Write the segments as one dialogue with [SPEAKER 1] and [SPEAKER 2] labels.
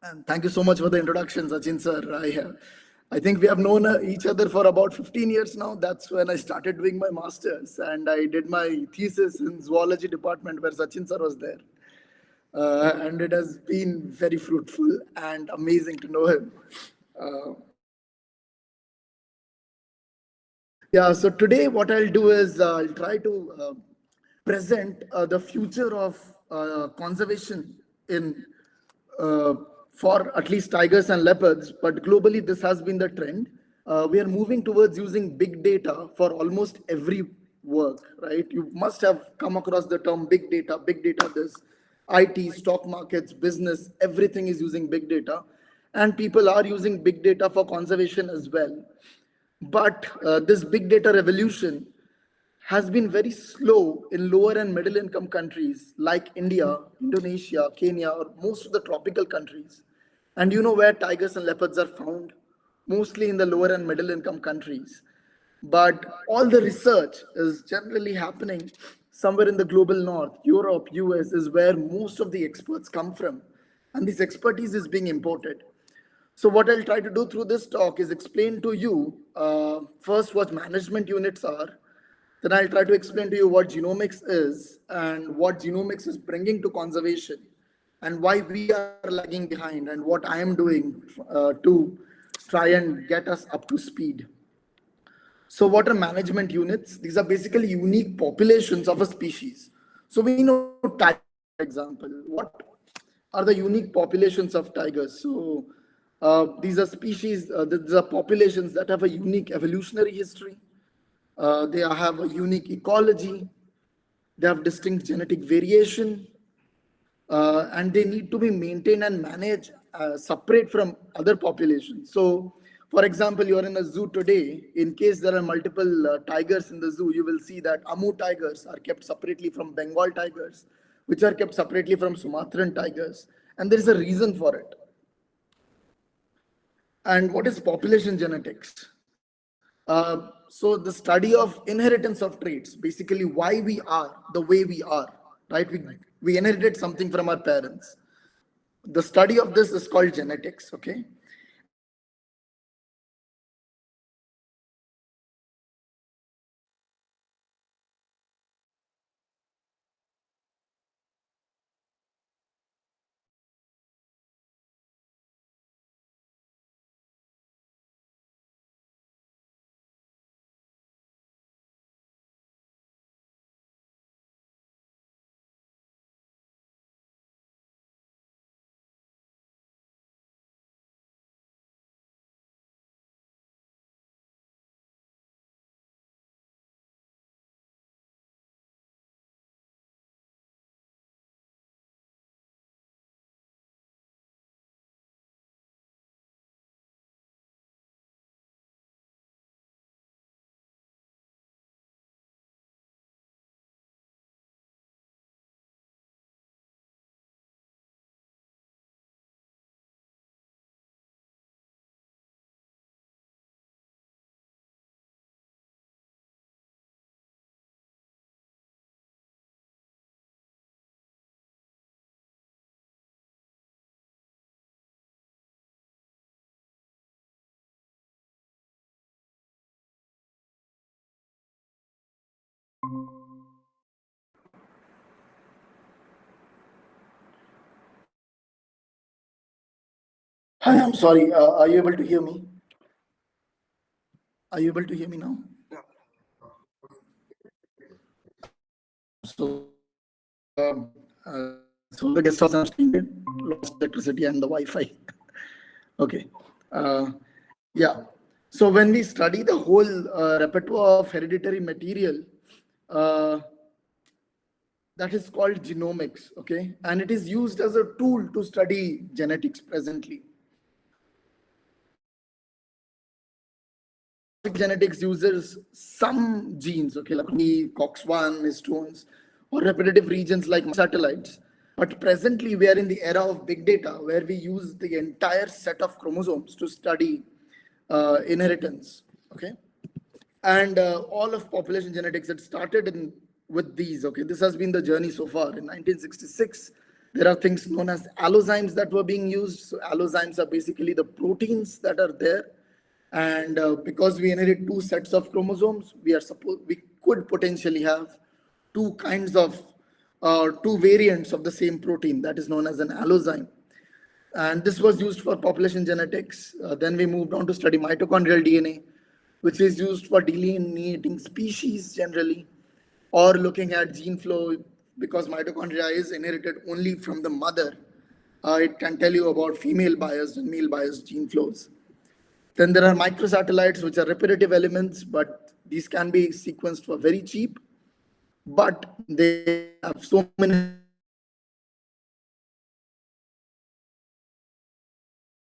[SPEAKER 1] And thank you so much for the introduction, Sachin sir. I think we have known each other for about 15 years now. That's when I started doing my master's, and I did my thesis in zoology department where Sachin sir was there. And it has been very fruitful and amazing to know him. Uh, yeah, so today what I'll do is I'll try to present the future of conservation in uh, for at least tigers and leopards, but globally this has been the trend. We are moving towards using big data for almost every work, right? You must have come across the term big data, this IT, stock markets, business, everything is using big data. And people are using big data for conservation as well. But this big data revolution has been very slow in lower and middle income countries like India, Indonesia, Kenya, or most of the tropical countries. And you know where tigers and leopards are found? Mostly in the lower and middle income countries. But all the research is generally happening somewhere in the global north. Europe, US is where most of the experts come from. And this expertise is being imported. So what I'll try to do through this talk is explain to you first what management units are. Then I'll try to explain to you what genomics is and what genomics is bringing to conservation and why we are lagging behind and what I am doing to try and get us up to speed. So what are management units? These are basically unique populations of a species. So we know tigers, for example. What are the unique populations of tigers? So these are species, these are populations that have a unique evolutionary history. They have a unique ecology. They have distinct genetic variation, and they need to be maintained and managed separate from other populations. So, for example, you are in a zoo today. In case there are multiple tigers in the zoo, you will see that Amu tigers are kept separately from Bengal tigers, which are kept separately from Sumatran tigers, and there is a reason for it. And what is population genetics? So the study of inheritance of traits, basically why we are the way we are, right? We inherited something from our parents. The study of this is called genetics, okay? Hi, I'm sorry. Are you able to hear me? Are you able to hear me now? So, so the guest house I'm staying in lost electricity and the Wi-Fi. Okay. Uh, yeah. So when we study the whole repertoire of hereditary material, uh, that is called genomics, okay? And it is used as a tool to study genetics presently. Genetics uses some genes, okay, like COX1, histones, or repetitive regions like satellites. But presently, we are in the era of big data where we use the entire set of chromosomes to study inheritance, okay? And all of population genetics, it started with these, okay? This has been the journey so far. In 1966, There are things known as allozymes that were being used. So allozymes are basically the proteins that are there. And because we inherit two sets of chromosomes, we could potentially have two kinds of two variants of the same protein that is known as an allozyme. And this was used for population genetics. Then we moved on to study mitochondrial DNA, which is used for delineating species generally, or looking at gene flow because mitochondria is inherited only from the mother. It can tell you about female biased and male biased gene flows. Then there are microsatellites, which are repetitive elements, but these can be sequenced for very cheap, but they have so many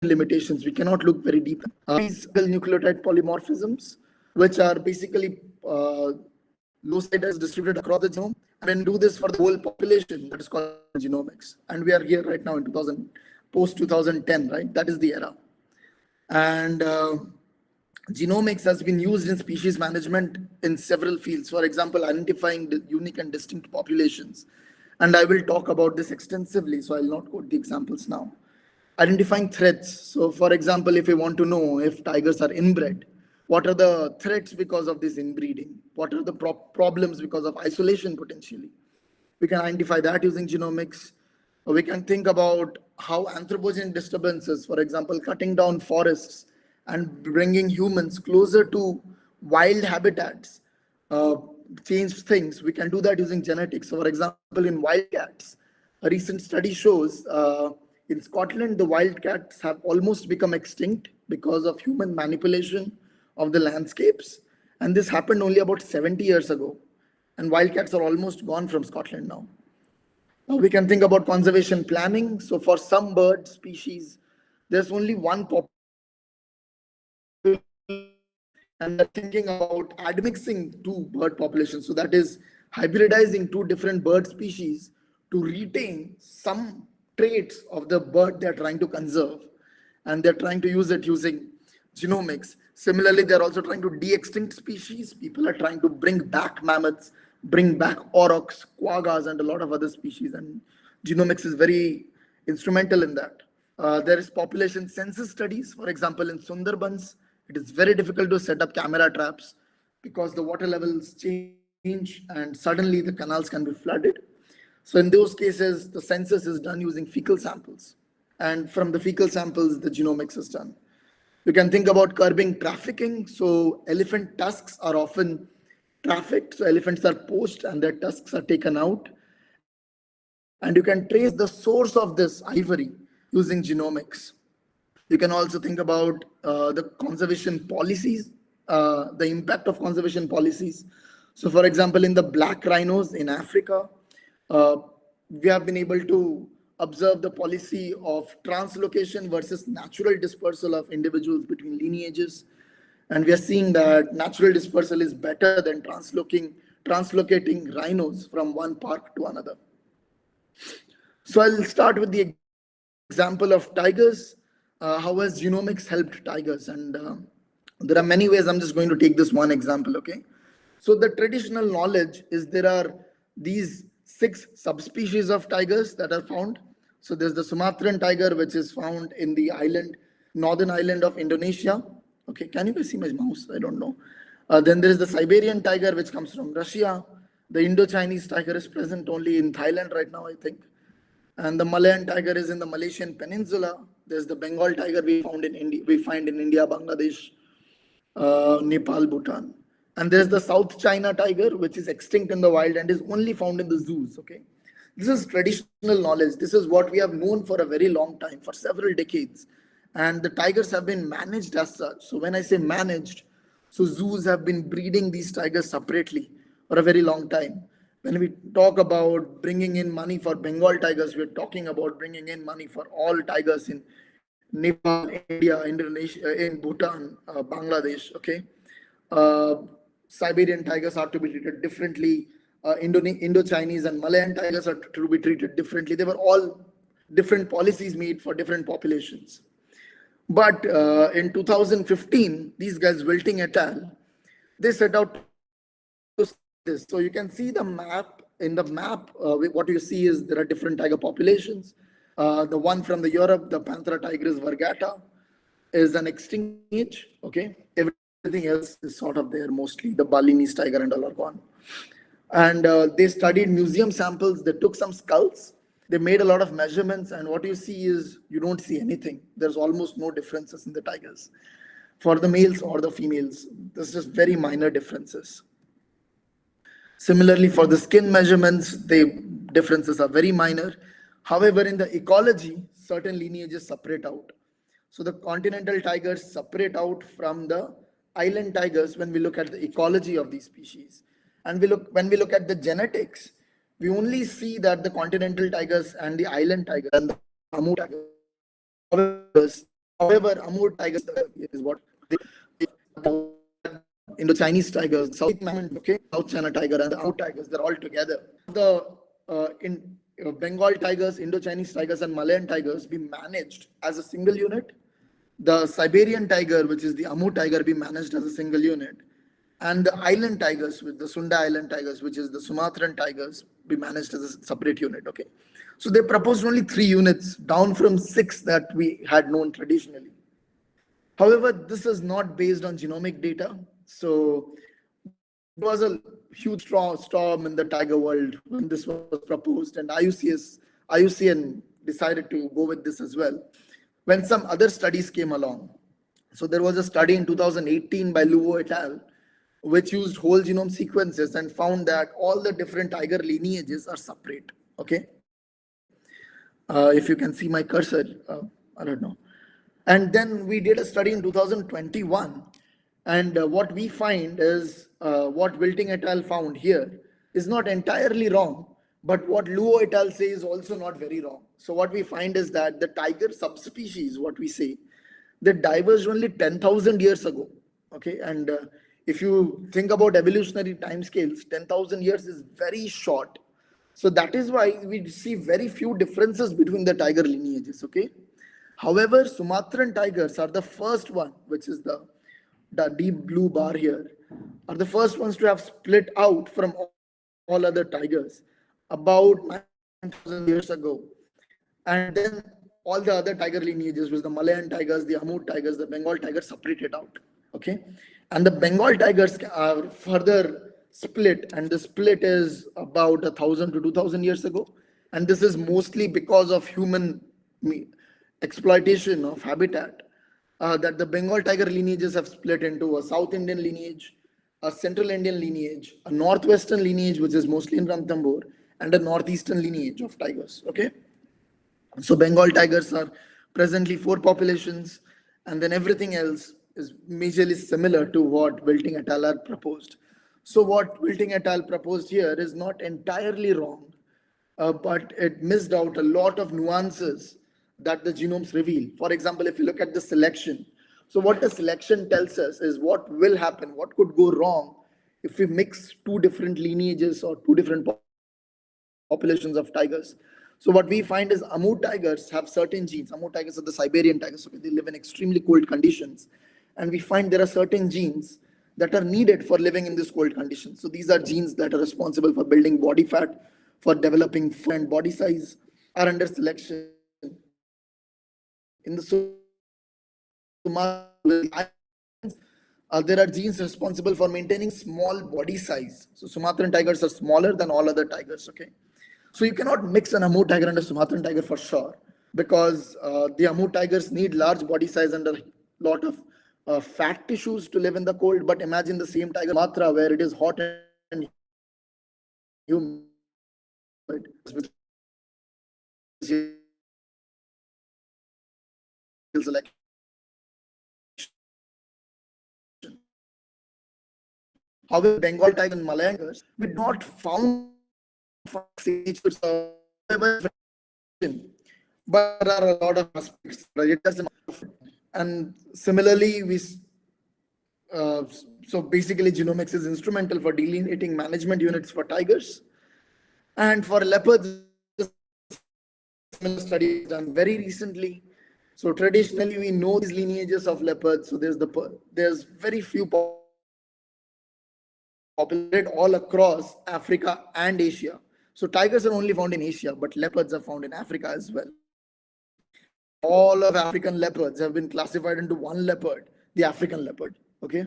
[SPEAKER 1] limitations. We cannot look very deep. These nucleotide polymorphisms, which are basically localized distributed across the genome, and then do this for the whole population. That is called genomics. And we are here right now in 2000, post 2010, right? That is the era. And genomics has been used in species management in several fields. For example, identifying the unique and distinct populations. And I will talk about this extensively, so I'll not quote the examples now. Identifying threats. So for example, if we want to know if tigers are inbred, what are the threats because of this inbreeding? What are the problems because of isolation potentially? We can identify that using genomics. We can think about how anthropogenic disturbances, for example, cutting down forests and bringing humans closer to wild habitats, change things. We can do that using genetics. So for example, in wildcats, a recent study shows in Scotland, the wildcats have almost become extinct because of human manipulation of the landscapes. And this happened only about 70 years ago. And wildcats are almost gone from Scotland now. Now we can think about conservation planning. So for some bird species, there's only one population, and they're thinking about admixing two bird populations. So that is hybridizing two different bird species to retain some traits of the bird they're trying to conserve. And they're trying to use it using genomics. Similarly, they're also trying to de-extinct species. People are trying to bring back mammoths, bring back aurochs, quaggas, and a lot of other species. And genomics is very instrumental in that. There is population census studies. For example, in Sundarbans, it is very difficult to set up camera traps because the water levels change and suddenly the canals can be flooded. So in those cases, the census is done using fecal samples. And from the fecal samples, the genomics is done. You can think about curbing trafficking. So elephant tusks are often trafficked. So elephants are poached and their tusks are taken out. And you can trace the source of this ivory using genomics. You can also think about the conservation policies, the impact of conservation policies. So for example, in the black rhinos in Africa, we have been able to observe the policy of translocation versus natural dispersal of individuals between lineages. And we are seeing that natural dispersal is better than translocating rhinos from one park to another. So I'll start with the example of tigers. How has genomics helped tigers? And there are many ways. I'm just going to take this one example, okay? So the traditional knowledge is there are these 6 subspecies of tigers that are found. So there's the Sumatran tiger, which is found in the northern island of Indonesia. Okay, can you guys see my mouse? I don't know. Then there is the Siberian tiger, which comes from Russia. The Indo-Chinese tiger is present only in Thailand right now, I think. And the Malayan tiger is in the Malaysian peninsula. There's the Bengal tiger we find in India, Bangladesh, Nepal, Bhutan. And there's the South China tiger, which is extinct in the wild and is only found in the zoos. Okay, this is traditional knowledge. This is what we have known for a very long time, for several decades. And the tigers have been managed as such. So when I say managed, so zoos have been breeding these tigers separately for a very long time. When we talk about bringing in money for Bengal tigers, we're talking about bringing in money for all tigers in Nepal, India, Indonesia, in Bhutan, Bangladesh. Okay, Siberian tigers are to be treated differently. Indo-Chinese and Malayan tigers are to be treated differently. They were all different policies made for different populations. But in 2015, these guys, Wilting et al., they set out to this. So you can see the map in the in the map, what you see is there are different tiger populations. The one from the Europe, the Panthera tigris virgata, is an extinct lineage. Okay, everything else is sort of there. Mostly the Balinese tiger and all are gone. And they studied museum samples. They took some skulls. They made a lot of measurements, and what you see is you don't see anything. There's almost no differences in the tigers for the males or the females. There's just very minor differences. Similarly, for the skin measurements, the differences are very minor. However, in the ecology, certain lineages separate out. So the continental tigers separate out from the island tigers when we look at the ecology of these species. And when we look at the genetics, we only see that the continental tigers and the island tigers and the Amur tigers. However, Amur tigers is what they Indo-Chinese tigers, South okay, South China tiger and the Amur tigers, they're all together. The in Bengal tigers, Indo-Chinese tigers, and Malayan tigers be managed as a single unit. The Siberian tiger, which is the Amur tiger, be managed as a single unit. And the island tigers, with the Sunda Island tigers, which is the Sumatran tigers, be managed as a separate unit. Okay, so they proposed only 3 units, down from 6 that we had known traditionally. However, this is not based on genomic data. So there was a huge storm in the tiger world when this was proposed, and IUCN decided to go with this as well when some other studies came along. So there was a study in 2018 by Luo et al., which used whole genome sequences and found that all the different tiger lineages are separate. Okay, if you can see my cursor, I don't know. And then we did a study in 2021, and what we find is what Wilting et al. Found here is not entirely wrong, but what Luo et al. Say is also not very wrong. So what we find is that the tiger subspecies, what we say, they diverged only 10,000 years ago. Okay, and if you think about evolutionary timescales, 10,000 years is very short. So that is why we see very few differences between the tiger lineages. Okay. However, Sumatran tigers are the first one, which is the deep blue bar here, are the first ones to have split out from all other tigers about 9,000 years ago. And then all the other tiger lineages, which the Malayan tigers, the Amur tigers, the Bengal tigers, separated out. Okay, and the Bengal tigers are further split, and the split is about 1,000 to 2,000 years ago, and this is mostly because of human exploitation of habitat. That the Bengal tiger lineages have split into a South Indian lineage, a Central Indian lineage, a Northwestern lineage, which is mostly in Ranthambore, and a Northeastern lineage of tigers. Okay, so Bengal tigers are presently 4 populations, and then everything else is majorly similar to what Wilting et al. Had proposed. So what Wilting et al. Proposed here is not entirely wrong, but it missed out a lot of nuances that the genomes reveal. For example, if you look at the selection, so what the selection tells us is what will happen, what could go wrong if we mix 2 different lineages or 2 different populations of tigers. So what we find is Amur tigers have certain genes. Amur tigers are the Siberian tigers, so they live in extremely cold conditions. And we find there are certain genes that are needed for living in this cold conditions. So these are genes that are responsible for building body fat, for developing fur and body size, are under selection. In the there are genes responsible for maintaining small body size. So Sumatran tigers are smaller than all other tigers. Okay, so you cannot mix an Amur tiger and a Sumatran tiger for sure, because the Amur tigers need large body size and a lot of fat tissues to live in the cold. But imagine the same tiger Sumatra, where it is hot and humid, with selection. However, Bengal tiger and Malayan tigers, we not found signatures of, but there are a lot of aspects. It doesn't. And similarly, so basically, genomics is instrumental for delineating management units for tigers, and for leopards. Studies done very recently. So traditionally, we know these lineages of leopards. So there's very few populated all across Africa and Asia. So tigers are only found in Asia, but leopards are found in Africa as well. And all of African leopards have been classified into one leopard, the African leopard. Okay.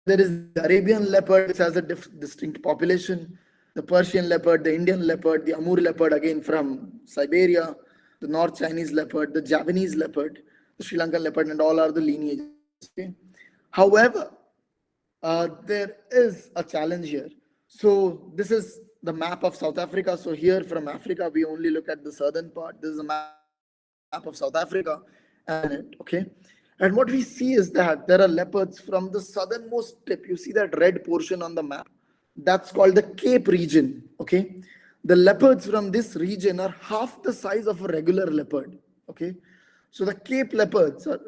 [SPEAKER 1] Then there is the Arabian leopard, which has a distinct population. The Persian leopard, the Indian leopard, the Amur leopard, again from Siberia, the North Chinese leopard, the Javanese leopard, the Sri Lankan leopard, and all are the lineages. Okay. However, there is a challenge here. So this is the map of South Africa. So here from Africa, we only look at the southern part. This is a map of South Africa and okay. And what we see is that there are leopards from the southernmost tip. You see that red portion on the map. That's called the Cape region. Okay. The leopards from this region are half the size of a regular leopard. Okay. So the Cape leopards or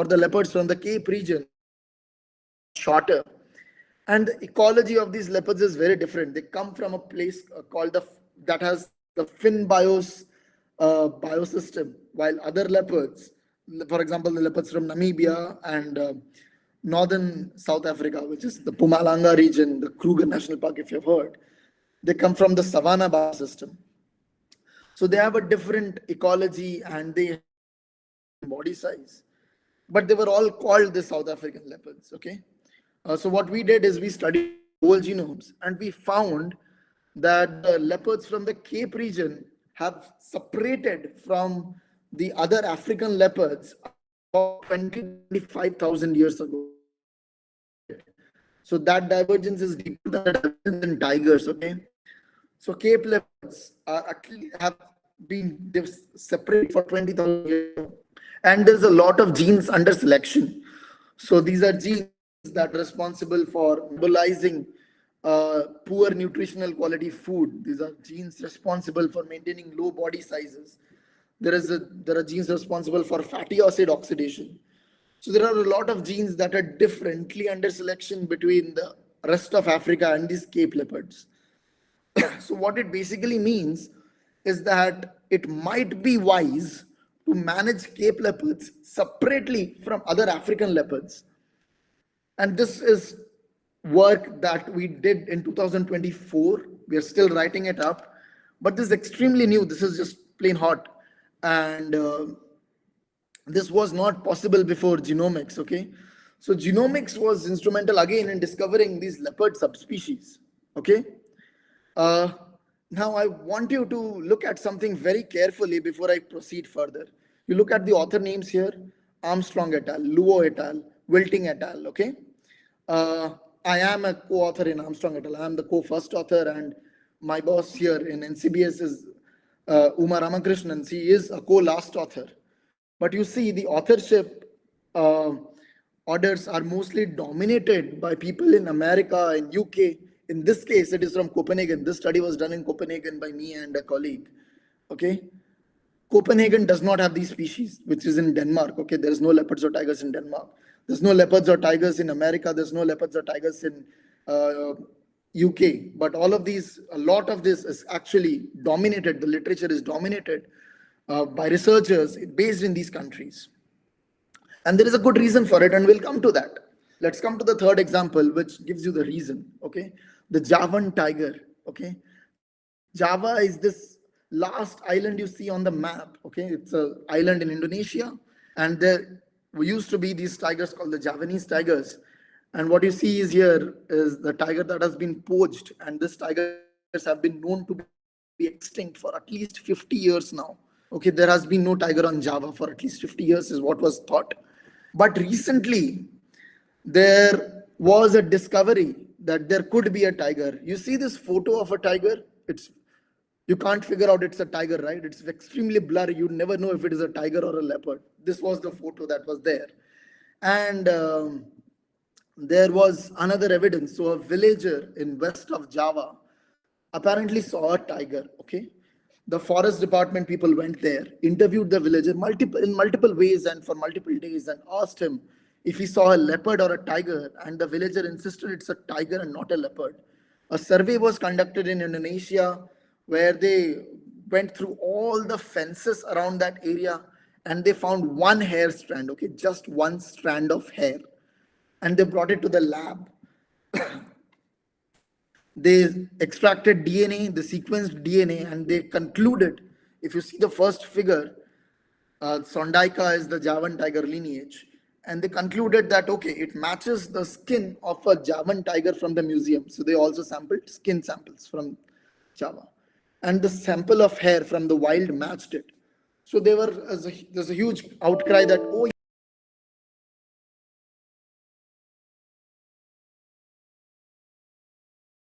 [SPEAKER 1] the leopards from the Cape region are shorter. And the ecology of these leopards is very different. They come from a place called that has the fin biosystem, while other leopards, for example, the leopards from Namibia and northern South Africa, which is the Mpumalanga region, the Kruger National Park, if you've heard, they come from the savanna biosystem. So they have a different ecology and they have body size, but they were all called the South African leopards. Okay. So what we did is we studied whole genomes and we found that the leopards from the Cape region have separated from the other African leopards about 25,000 years ago. So that divergence is deeper than the divergence in tigers. Okay. So Cape leopards are actually have been separated for 20,000 years. And there's a lot of genes under selection. So these are genes that are responsible for metabolizing poor nutritional quality food. These are genes responsible for maintaining low body sizes. There are genes responsible for fatty acid oxidation. So there are a lot of genes that are differently under selection between the rest of Africa and these Cape leopards. So what it basically means is that it might be wise to manage Cape leopards separately from other African leopards. And this is work that we did in 2024. We are still writing it up, but this is extremely new. This is just plain hot. And this was not possible before genomics. Okay. So genomics was instrumental again in discovering these leopard subspecies. Okay. Now I want you to look at something very carefully before I proceed further. You look at the author names here: Armstrong et al., Luo et al., Wilting et al. Okay. I am a co-author in Armstrong et al. I am the co-first author, and my boss here in NCBS is Uma Ramakrishnan. He is a co-last author. But you see, the authorship orders are mostly dominated by people in America, in UK. In this case, it is from Copenhagen. This study was done in Copenhagen by me and a colleague. Okay. Copenhagen does not have these species, which is in Denmark. Okay. There is no leopards or tigers in Denmark. There's no leopards or tigers in America. There's no leopards or tigers in UK. But all of these, a lot of this is actually dominated. The literature is dominated by researchers based in these countries. And there is a good reason for it, and we'll come to that. Let's come to the third example, which gives you the reason. Okay. The Javan tiger. Okay. Java is this last island you see on the map. Okay. It's an island in Indonesia. And there used to be these tigers called the Javanese tigers. And what you see is here is the tiger that has been poached. And these tigers have been known to be extinct for at least 50 years now. Okay. There has been no tiger on Java for at least 50 years is what was thought. But recently, there was a discovery that there could be a tiger. You see this photo of a tiger? You can't figure out it's a tiger, right? It's extremely blurry. You never know if it is a tiger or a leopard. This was the photo that was there. And there was another evidence. So a villager in west of Java apparently saw a tiger. Okay. The forest department people went there, interviewed the villager in multiple ways and for multiple days, and asked him if he saw a leopard or a tiger, and the villager insisted it's a tiger and not a leopard. A survey was conducted in Indonesia where they went through all the fences around that area and they found one hair strand, okay, just one strand of hair, and they brought it to the lab. They extracted DNA, they sequenced DNA, and they concluded, if you see the first figure, Sondaika is the Javan tiger lineage. And they concluded that, okay, it matches the skin of a Javan tiger from the museum. So they also sampled skin samples from Java. And the sample of hair from the wild matched it. So there's a huge outcry that, oh,